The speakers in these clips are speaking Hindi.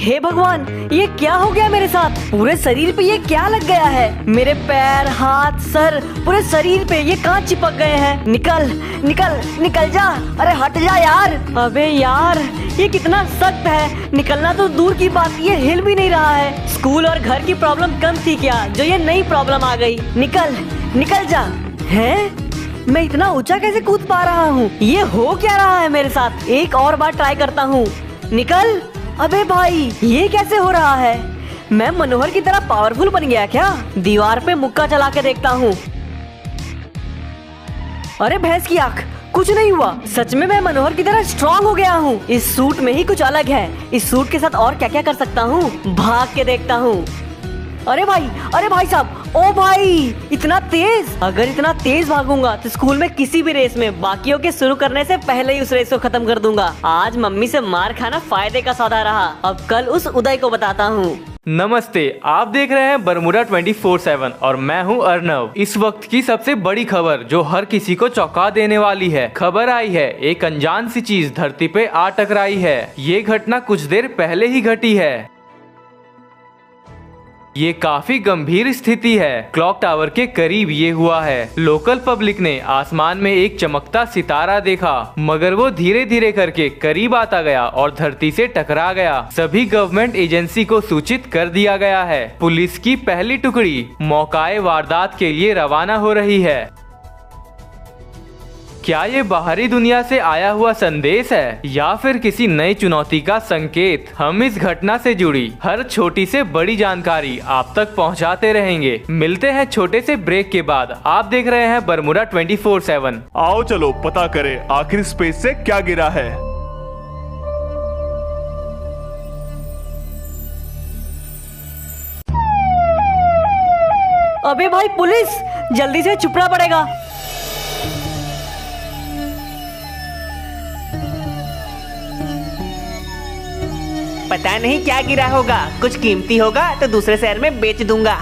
हे भगवान, ये क्या हो गया मेरे साथ? पूरे शरीर पे ये क्या लग गया है? मेरे पैर, हाथ, सर, पूरे शरीर पे ये कहाँ चिपक गए हैं? निकल निकल निकल जा। अरे हट जा यार। अबे यार, ये कितना सख्त है। निकलना तो दूर की बात, ये हिल भी नहीं रहा है। स्कूल और घर की प्रॉब्लम कम थी क्या, जो ये नई प्रॉब्लम आ गई? निकल निकल जा। हैं? मैं इतना ऊंचा कैसे कूद पा रहा हूँ? ये हो क्या रहा है मेरे साथ? एक और बार ट्राई करता हूँ। निकल। अबे भाई, ये कैसे हो रहा है? मैं मनोहर की तरह पावरफुल बन गया क्या? दीवार पे मुक्का चला के देखता हूँ। अरे भैंस की आंख, कुछ नहीं हुआ। सच में मैं मनोहर की तरह स्ट्रॉन्ग हो गया हूँ। इस सूट में ही कुछ अलग है। इस सूट के साथ और क्या क्या कर सकता हूँ? भाग के देखता हूँ। अरे भाई साहब, ओ भाई, इतना तेज! अगर इतना तेज भागूंगा तो स्कूल में किसी भी रेस में बाकियों के शुरू करने से पहले ही उस रेस को खत्म कर दूंगा। आज मम्मी से मार खाना फायदे का सौदा रहा। अब कल उस उदय को बताता हूँ। नमस्ते, आप देख रहे हैं बरमुडा 24/7 और मैं हूं अर्नव। इस वक्त की सबसे बड़ी खबर जो हर किसी को चौंका देने वाली है। खबर आई है, एक अनजान सी चीज धरती पे आ टकराई है। ये घटना कुछ देर पहले ही घटी है। ये काफी गंभीर स्थिति है। क्लॉक टावर के करीब ये हुआ है। लोकल पब्लिक ने आसमान में एक चमकता सितारा देखा, मगर वो धीरे धीरे करके करीब आता गया और धरती से टकरा गया। सभी गवर्नमेंट एजेंसी को सूचित कर दिया गया है। पुलिस की पहली टुकड़ी मौकाए वारदात के लिए रवाना हो रही है। क्या ये बाहरी दुनिया से आया हुआ संदेश है या फिर किसी नई चुनौती का संकेत? हम इस घटना से जुड़ी हर छोटी से बड़ी जानकारी आप तक पहुंचाते रहेंगे। मिलते हैं छोटे से ब्रेक के बाद। आप देख रहे हैं बरमुडा 24/7। आओ चलो पता करें आखिर स्पेस से क्या गिरा है। अबे भाई पुलिस, जल्दी से छुपना पड़ेगा। पता नहीं क्या गिरा होगा, कुछ कीमती होगा तो दूसरे शहर में बेच दूंगा।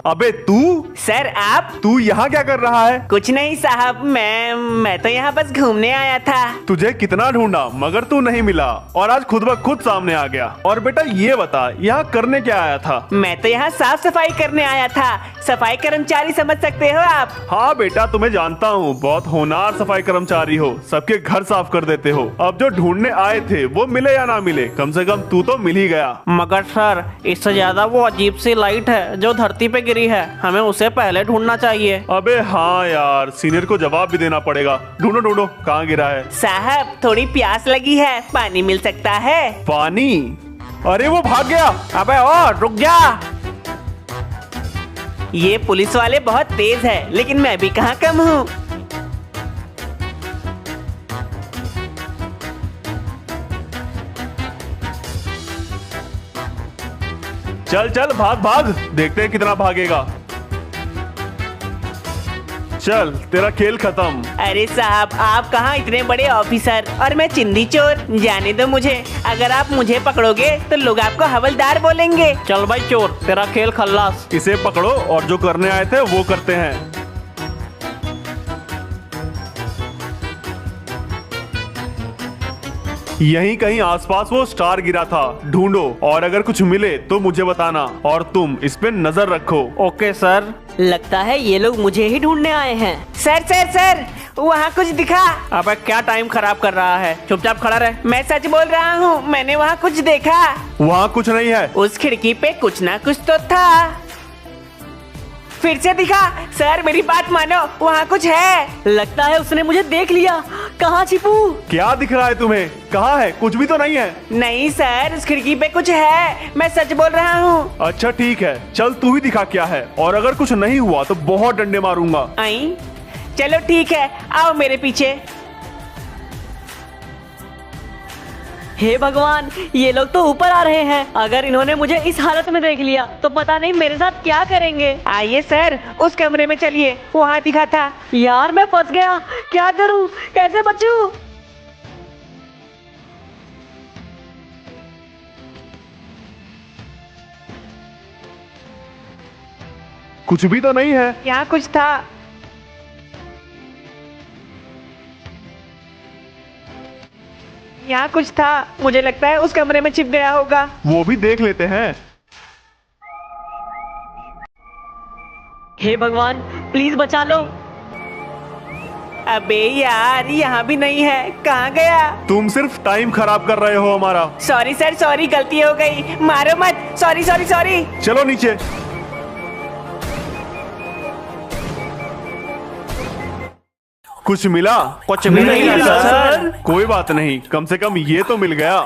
अबे तू! सर आप? तू यहाँ क्या कर रहा है? कुछ नहीं साहब, मैं तो यहाँ बस घूमने आया था। तुझे कितना ढूंढा मगर तू नहीं मिला और आज खुद ब खुद सामने आ गया। और बेटा ये बता, यहाँ करने क्या आया था? मैं तो यहाँ साफ सफाई करने आया था। सफाई कर्मचारी समझ सकते हो आप? हाँ बेटा, तुम्हें जानता हूँ, बहुत होनहार सफाई कर्मचारी हो, सबके घर साफ कर देते हो। अब जो ढूंढने आए थे वो मिले या ना मिले, कम से कम तू तो मिल ही गया। मगर सर, इससे ज्यादा वो अजीब सी लाइट है जो धरती पे गिरी है, हमें उसे पहले ढूंढना चाहिए। अबे हाँ यार, सीनियर को जवाब भी देना पड़ेगा। ढूंढो ढूंढो, कहाँ गिरा है? साहब थोड़ी प्यास लगी है, पानी मिल सकता है? पानी? अरे वो भाग गया। अबे ओ रुक जा। ये पुलिस वाले बहुत तेज है, लेकिन मैं भी कहाँ कम हूँ। चल चल भाग भाग, देखते हैं कितना भागेगा। चल तेरा खेल खत्म। अरे साहब, आप कहाँ इतने बड़े ऑफिसर और मैं चिंदी चोर। जाने दो मुझे, अगर आप मुझे पकड़ोगे तो लोग आपको हवलदार बोलेंगे। चल भाई चोर, तेरा खेल खल्लास। इसे पकड़ो और जो करने आए थे वो करते हैं। यहीं कहीं आसपास वो स्टार गिरा था, ढूंढो और अगर कुछ मिले तो मुझे बताना और तुम इस पे नजर रखो। Okay sir. लगता है ये लोग मुझे ही ढूंढने आए हैं। सर सर सर, वहाँ कुछ दिखा। अबे क्या टाइम खराब कर रहा है, चुपचाप खड़ा रहे। मैं सच बोल रहा हूँ, मैंने वहाँ कुछ देखा। वहाँ कुछ नहीं है। उस खिड़की पे कुछ ना कुछ तो था। फिर से दिखा। सर मेरी बात मानो, वहाँ कुछ है। लगता है उसने मुझे देख लिया। कहाँ छिपू? क्या दिख रहा है तुम्हें? कहाँ है? कुछ भी तो नहीं है। नहीं सर, उस खिड़की पे कुछ है, मैं सच बोल रहा हूँ। अच्छा ठीक है, चल तू ही दिखा क्या है, और अगर कुछ नहीं हुआ तो बहुत डंडे मारूंगा। आई? चलो ठीक है, आओ मेरे पीछे। हे भगवान, ये लोग तो ऊपर आ रहे हैं। अगर इन्होंने मुझे इस हालत में देख लिया तो पता नहीं मेरे साथ क्या करेंगे। आइए सर, उस कमरे में चलिए, वहाँ दिखा था। यार मैं फंस गया, क्या करूं, कैसे बचूं? कुछ भी तो नहीं है। यहाँ कुछ था। यहाँ कुछ था, मुझे लगता है उस कमरे में छिप गया होगा। वो भी देख लेते हैं। हे भगवान, प्लीज बचा लो। अबे यार, यहाँ भी नहीं है, कहाँ गया? तुम सिर्फ टाइम खराब कर रहे हो हमारा। सॉरी सर, सॉरी, गलती हो गई, मारो मत। Sorry sorry sorry. चलो नीचे। कुछ मिला? कुछ भी नहीं मिला सर। कोई बात नहीं, कम से कम ये तो मिल गया।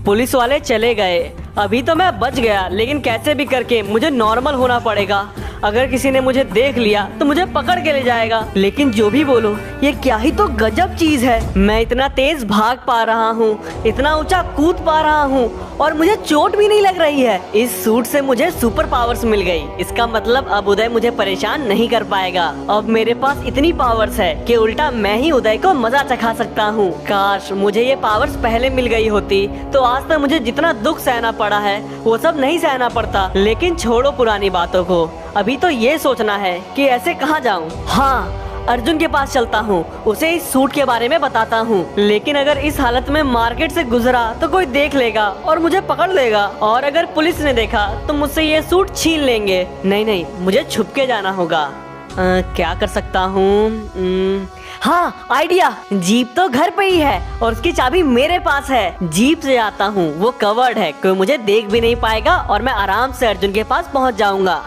पुलिस वाले चले गए। अभी तो मैं बच गया, लेकिन कैसे भी करके मुझे नॉर्मल होना पड़ेगा। अगर किसी ने मुझे देख लिया तो मुझे पकड़ के ले जाएगा। लेकिन जो भी बोलो, ये क्या ही तो गजब चीज है। मैं इतना तेज भाग पा रहा हूँ, इतना ऊंचा कूद पा रहा हूँ और मुझे चोट भी नहीं लग रही है। इस सूट से मुझे सुपर पावर्स मिल गई। इसका मतलब अब उदय मुझे परेशान नहीं कर पाएगा। अब मेरे पास इतनी पावर्स है कि उल्टा मैं ही उदय को मजा चखा सकता हूँ। काश मुझे ये पावर्स पहले मिल गई होती तो आज तक मुझे जितना दुख सहना पड़ा है वो सब नहीं सहना पड़ता। लेकिन छोड़ो पुरानी बातों को, अभी तो ये सोचना है कि ऐसे कहाँ जाऊँ। हाँ, अर्जुन के पास चलता हूँ, उसे इस सूट के बारे में बताता हूँ। लेकिन अगर इस हालत में मार्केट से गुजरा तो कोई देख लेगा और मुझे पकड़ लेगा। और अगर पुलिस ने देखा तो मुझसे ये सूट छीन लेंगे। नहीं नहीं, मुझे छुप के जाना होगा। क्या कर सकता हूँ? हाँ, आइडिया। जीप तो घर पे ही है और उसकी चाबी मेरे पास है। जीप से आता हूँ, वो कवर्ड है, कोई मुझे देख भी नहीं पाएगा और मैं आराम से अर्जुन के पास पहुँच जाऊंगा।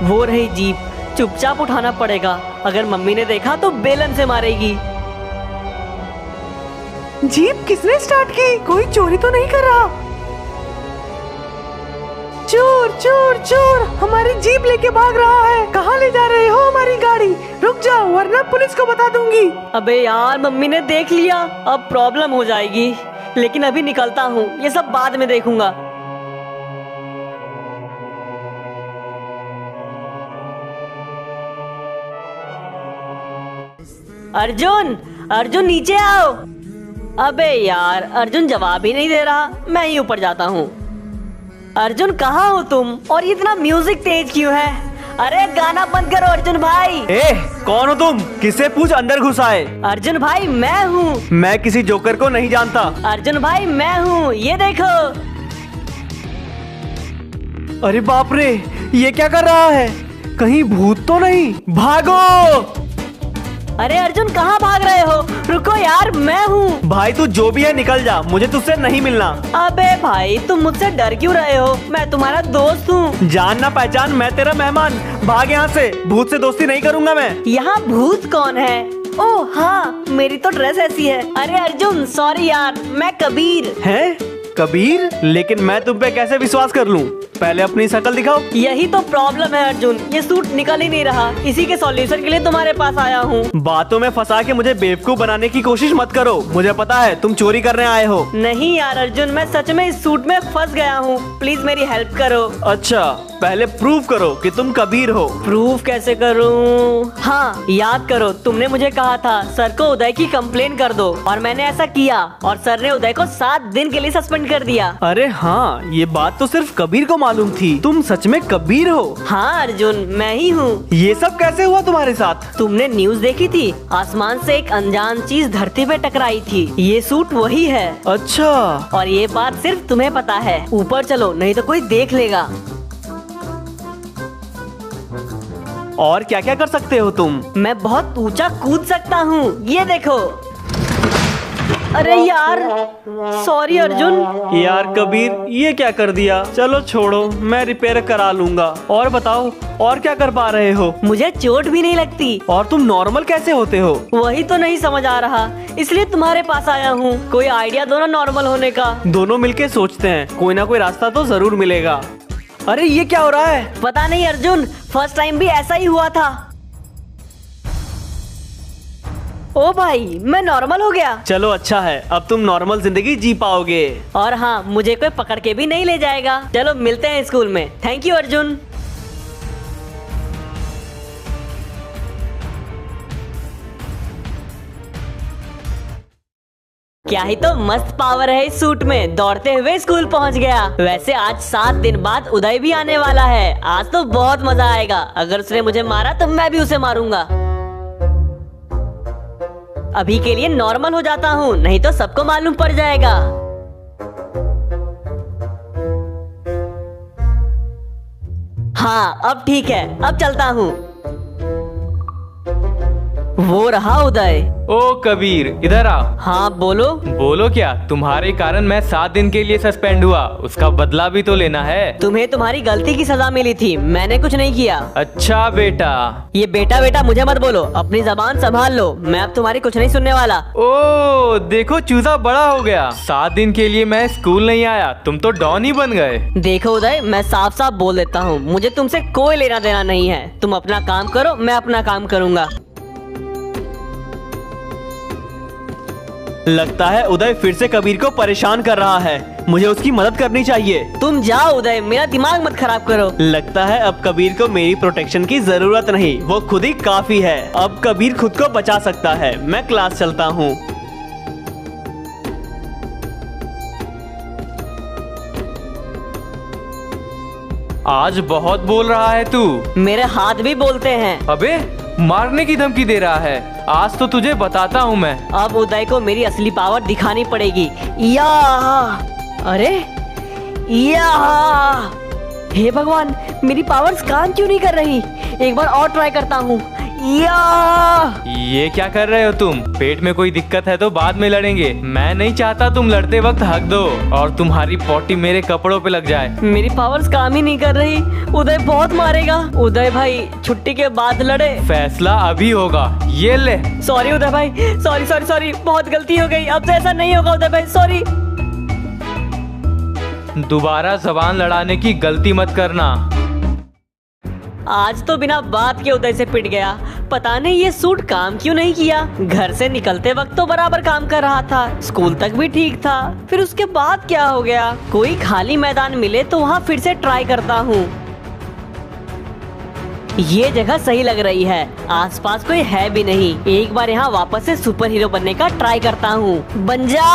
वो रही जीप, चुपचाप उठाना पड़ेगा। अगर मम्मी ने देखा तो बेलन से मारेगी। जीप किसने स्टार्ट की? कोई चोरी तो नहीं कर रहा? चोर चोर चोर, हमारी जीप लेके भाग रहा है। कहाँ ले जा रहे हो हमारी गाड़ी? रुक जाओ वरना पुलिस को बता दूंगी। अबे यार, मम्मी ने देख लिया, अब प्रॉब्लम हो जाएगी। लेकिन अभी निकलता हूँ, ये सब बाद में देखूंगा। अर्जुन, अर्जुन नीचे आओ। अबे यार, अर्जुन जवाब ही नहीं दे रहा। मैं ही ऊपर जाता हूँ। अर्जुन कहाँ हो तुम? और इतना म्यूजिक तेज क्यों है? अरे गाना बंद करो अर्जुन भाई। कौन हो तुम? किससे पूछ अंदर घुस आए? अर्जुन भाई मैं हूँ। मैं किसी जोकर को नहीं जानता। अर्जुन भाई मैं हूँ, ये देखो। अरे बाप रे, ये क्या कर रहा है? कहीं भूत तो नहीं? भागो! अरे अर्जुन कहाँ भाग रहे हो? रुको यार, मैं हूँ। भाई तू जो भी है निकल जा, मुझे तुझसे नहीं मिलना। अबे भाई, तुम मुझसे डर क्यों रहे हो? मैं तुम्हारा दोस्त हूँ। जान ना पहचान, मैं तेरा मेहमान। भाग यहाँ से, भूत से दोस्ती नहीं करूँगा मैं। यहाँ भूत कौन है? ओह हाँ, मेरी तो ड्रेस ऐसी है। अरे अर्जुन सॉरी यार, मैं कबीर। हैं? कबीर? लेकिन मैं तुम पे कैसे विश्वास कर लूं? पहले अपनी शक्ल दिखाओ। यही तो प्रॉब्लम है अर्जुन, ये सूट निकल ही नहीं रहा। इसी के सॉल्यूशन के लिए तुम्हारे पास आया हूँ। बातों में फंसा के मुझे बेवकूफ बनाने की कोशिश मत करो। मुझे पता है तुम चोरी करने आए हो। नहीं यार अर्जुन, मैं सच में इस सूट में फंस गया हूँ। प्लीज मेरी हेल्प करो। अच्छा, पहले प्रूव करो कि तुम कबीर हो। प्रूव कैसे करूँ? हाँ, याद करो, तुमने मुझे कहा था सर को उदय की कंप्लेन कर दो, और मैंने ऐसा किया और सर ने उदय को 7 दिन के लिए सस्पेंड कर दिया। अरे हाँ, ये बात तो सिर्फ कबीर को मालूम थी। तुम सच में कबीर हो? हाँ अर्जुन, मैं ही हूँ। ये सब कैसे हुआ तुम्हारे साथ? तुमने न्यूज़ देखी थी? आसमान से एक अनजान चीज धरती पे टकराई थी। ये सूट वही है। अच्छा। और ये बात सिर्फ तुम्हें पता है। ऊपर चलो, नहीं तो कोई देख लेगा। और क्या क्या कर सकते हो तुम? मैं बहुत ऊंचा कूद सकता हूँ, ये देखो। अरे यार, सॉरी अर्जुन। यार कबीर, ये क्या कर दिया? चलो छोड़ो, मैं रिपेयर करा लूंगा। और बताओ, और क्या कर पा रहे हो? मुझे चोट भी नहीं लगती। और तुम नॉर्मल कैसे होते हो? वही तो नहीं समझ आ रहा, इसलिए तुम्हारे पास आया हूँ। कोई आइडिया दो ना नॉर्मल होने का। दोनों मिलके सोचते हैं, कोई ना कोई रास्ता तो जरूर मिलेगा। अरे ये क्या हो रहा है? पता नहीं अर्जुन, फर्स्ट टाइम भी ऐसा ही हुआ था। ओ भाई, मैं नॉर्मल हो गया। चलो अच्छा है, अब तुम नॉर्मल जिंदगी जी पाओगे। और हाँ, मुझे कोई पकड़ के भी नहीं ले जाएगा। चलो मिलते हैं स्कूल में। Thank you Arjun. क्या ही तो मस्त पावर है इस सूट में, दौड़ते हुए स्कूल पहुंच गया। वैसे आज 7 दिन बाद उदय भी आने वाला है, आज तो बहुत मजा आएगा। अगर उसने मुझे मारा तो मैं भी उसे मारूंगा। अभी के लिए नॉर्मल हो जाता हूँ, नहीं तो सबको मालूम पड़ जाएगा। हाँ अब ठीक है, अब चलता हूँ। वो रहा उदय। ओ कबीर, इधर आ। हाँ बोलो। बोलो क्या? तुम्हारे कारण मैं 7 दिन के लिए सस्पेंड हुआ, उसका बदला भी तो लेना है। तुम्हें तुम्हारी गलती की सजा मिली थी, मैंने कुछ नहीं किया। अच्छा बेटा। ये बेटा बेटा मुझे मत बोलो, अपनी जबान संभाल लो, मैं अब तुम्हारी कुछ नहीं सुनने वाला। ओ देखो, चूजा बड़ा हो गया। 7 दिन के लिए मैं स्कूल नहीं आया, तुम तो डॉन ही बन गए। देखो उदय, मैं साफ साफ बोल देता हूँ, मुझे तुमसे कोई लेना देना नहीं है। तुम अपना काम करो, मैं अपना काम करूँगा। लगता है उदय फिर से कबीर को परेशान कर रहा है, मुझे उसकी मदद करनी चाहिए। तुम जाओ उदय, मेरा दिमाग मत खराब करो। लगता है अब कबीर को मेरी प्रोटेक्शन की जरूरत नहीं, वो खुद ही काफी है। अब कबीर खुद को बचा सकता है। मैं क्लास चलता हूँ। आज बहुत बोल रहा है तू। मेरे हाथ भी बोलते हैं। अबे मारने की धमकी दे रहा है, आज तो तुझे बताता हूँ मैं। अब उदय को मेरी असली पावर दिखानी पड़ेगी। या अरे या हे भगवान, मेरी पावर्स काम क्यों नहीं कर रही? एक बार और ट्राई करता हूँ। या ये क्या कर रहे हो तुम? पेट में कोई दिक्कत है तो बाद में लड़ेंगे। मैं नहीं चाहता तुम लड़ते वक्त हक दो और तुम्हारी पोटी मेरे कपड़ों पे लग जाए। मेरी पावर्स काम ही नहीं कर रही। उदय बहुत मारेगा। उदय भाई छुट्टी के बाद लड़े। फैसला अभी होगा, ये ले। सॉरी उदय भाई, सॉरी सॉरी सॉरी, बहुत गलती हो गई। अब तो ऐसा नहीं होगा उदय भाई, सॉरी। दोबारा जबान लड़ाने की गलती मत करना। आज तो बिना बात के उदय से पिट गया। पता नहीं ये सूट काम क्यों नहीं किया। घर से निकलते वक्त तो बराबर काम कर रहा था, स्कूल तक भी ठीक था, फिर उसके बाद क्या हो गया? कोई खाली मैदान मिले तो वहाँ फिर से ट्राई करता हूँ। ये जगह सही लग रही है, आसपास कोई है भी नहीं। एक बार यहाँ वापस से सुपर हीरो बनने का ट्राई करता हूँ। बन जा।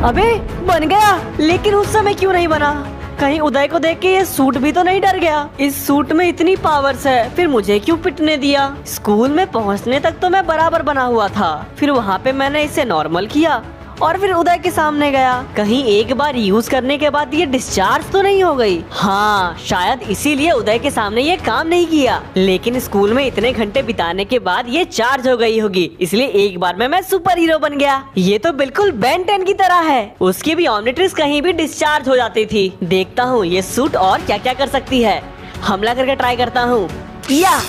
अबे बन गया, लेकिन उस समय क्यों नहीं बना? कहीं उदय को देख के ये सूट भी तो नहीं डर गया? इस सूट में इतनी पावर्स है, फिर मुझे क्यों पिटने दिया? स्कूल में पहुंचने तक तो मैं बराबर बना हुआ था, फिर वहाँ पे मैंने इसे नॉर्मल किया और फिर उदय के सामने गया। कहीं एक बार यूज करने के बाद ये डिस्चार्ज तो नहीं हो गई? हाँ शायद इसीलिए उदय के सामने ये काम नहीं किया। लेकिन स्कूल में इतने घंटे बिताने के बाद ये चार्ज हो गई होगी, इसलिए एक बार में मैं सुपर हीरो बन गया। ये तो बिल्कुल बेन 10 की तरह है, उसकी भी ऑमनिट्रिक्स कहीं भी डिस्चार्ज हो जाती थी। देखता हूँ ये सूट और क्या क्या कर सकती है। हमला करके ट्राई करता हूँ। या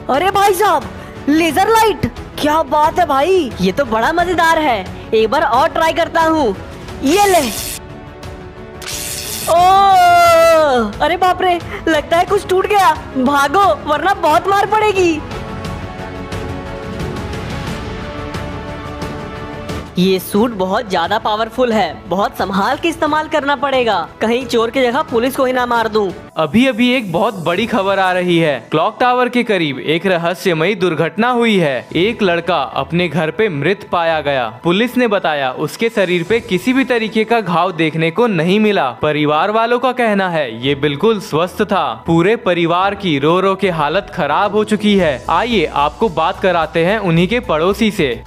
अरे भाई साहब, लेजर लाइट, क्या बात है भाई, ये तो बड़ा मजेदार है। एक बार और ट्राई करता हूँ। ये ले। ओ अरे बाप रे, लगता है कुछ टूट गया। भागो वरना बहुत मार पड़ेगी। ये सूट बहुत ज्यादा पावरफुल है, बहुत संभाल के इस्तेमाल करना पड़ेगा, कहीं चोर की जगह पुलिस को ही ना मार दूं। अभी अभी एक बहुत बड़ी खबर आ रही है। क्लॉक टावर के करीब एक रहस्यमयी दुर्घटना हुई है। एक लड़का अपने घर पे मृत पाया गया। पुलिस ने बताया उसके शरीर पे किसी भी तरीके का घाव देखने को नहीं मिला। परिवार वालों का कहना है ये बिल्कुल स्वस्थ था। पूरे परिवार की रो रो के हालत खराब हो चुकी है। आइए आपको बात कराते हैं उन्हीं के पड़ोसी से।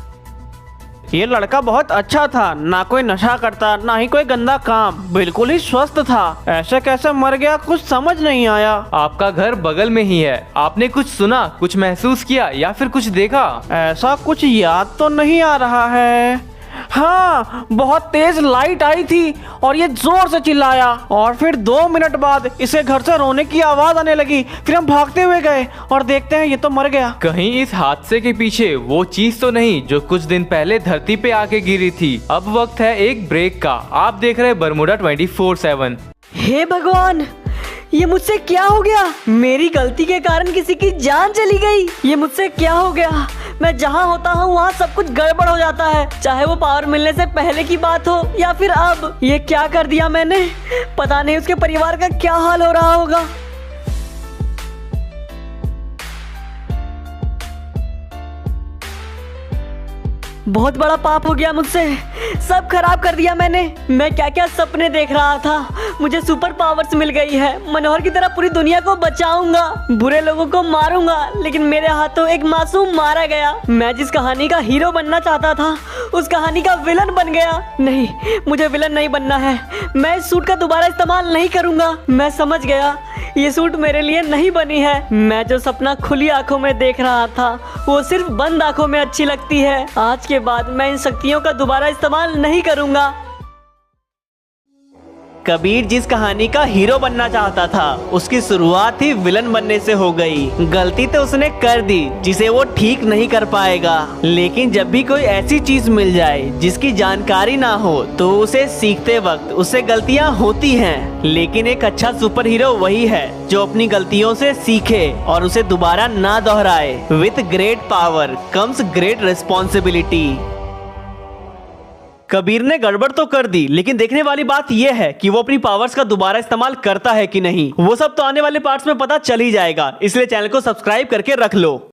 ये लड़का बहुत अच्छा था, ना कोई नशा करता ना ही कोई गंदा काम, बिल्कुल ही स्वस्थ था। ऐसे कैसे मर गया कुछ समझ नहीं आया। आपका घर बगल में ही है, आपने कुछ सुना, कुछ महसूस किया या फिर कुछ देखा? ऐसा कुछ याद तो नहीं आ रहा है। हाँ, बहुत तेज लाइट आई थी और ये जोर से चिल्लाया और फिर 2 मिनट बाद इसे घर से रोने की आवाज आने लगी। फिर हम भागते हुए गए और देखते हैं ये तो मर गया। कहीं इस हादसे के पीछे वो चीज तो नहीं जो कुछ दिन पहले धरती पे आके गिरी थी। अब वक्त है एक ब्रेक का। आप देख रहे हैं बरमुडा 24/7। हे भगवान, ये मुझसे क्या हो गया? मेरी गलती के कारण किसी की जान चली गई। ये मुझसे क्या हो गया? मैं जहाँ होता हूँ वहाँ सब कुछ गड़बड़ हो जाता है, चाहे वो पावर मिलने से पहले की बात हो या फिर अब। ये क्या कर दिया मैंने? पता नहीं उसके परिवार का क्या हाल हो रहा होगा। बहुत बड़ा पाप हो गया मुझसे। सब खराब कर दिया मैंने। मैं क्या क्या सपने देख रहा था। मुझे सुपर पावर्स मिल गई है। मनोहर की तरह पूरी दुनिया को बचाऊंगा, बुरे लोगों को मारूंगा, लेकिन मेरे हाथों एक मासूम मारा गया। मैं जिस कहानी का हीरो बनना चाहता था उस कहानी का विलन बन गया। नहीं, मुझे विलन नहीं बनना है। मैं इस सूट का दोबारा इस्तेमाल नहीं करूंगा। मैं समझ गया ये सूट मेरे लिए नहीं बनी है। मैं जो सपना खुली आंखों में देख रहा था वो सिर्फ बंद आंखों में अच्छी लगती है। आज के बाद मैं इन शक्तियों का दोबारा इस्तेमाल नहीं करूंगा। कबीर जिस कहानी का हीरो बनना चाहता था उसकी शुरुआत ही विलन बनने से हो गई। गलती तो उसने कर दी जिसे वो ठीक नहीं कर पाएगा, लेकिन जब भी कोई ऐसी चीज मिल जाए जिसकी जानकारी ना हो तो उसे सीखते वक्त उससे गलतियां होती हैं। लेकिन एक अच्छा सुपर हीरो वही है जो अपनी गलतियों से सीखे और उसे दोबारा ना दोहराए। With great power comes great responsibility. Kabir ने गड़बड़ तो कर दी, लेकिन देखने वाली बात यह है कि वो अपनी पावर्स का दोबारा इस्तेमाल करता है कि नहीं। वो सब तो आने वाले पार्ट्स में पता चल ही जाएगा, इसलिए चैनल को सब्सक्राइब करके रख लो।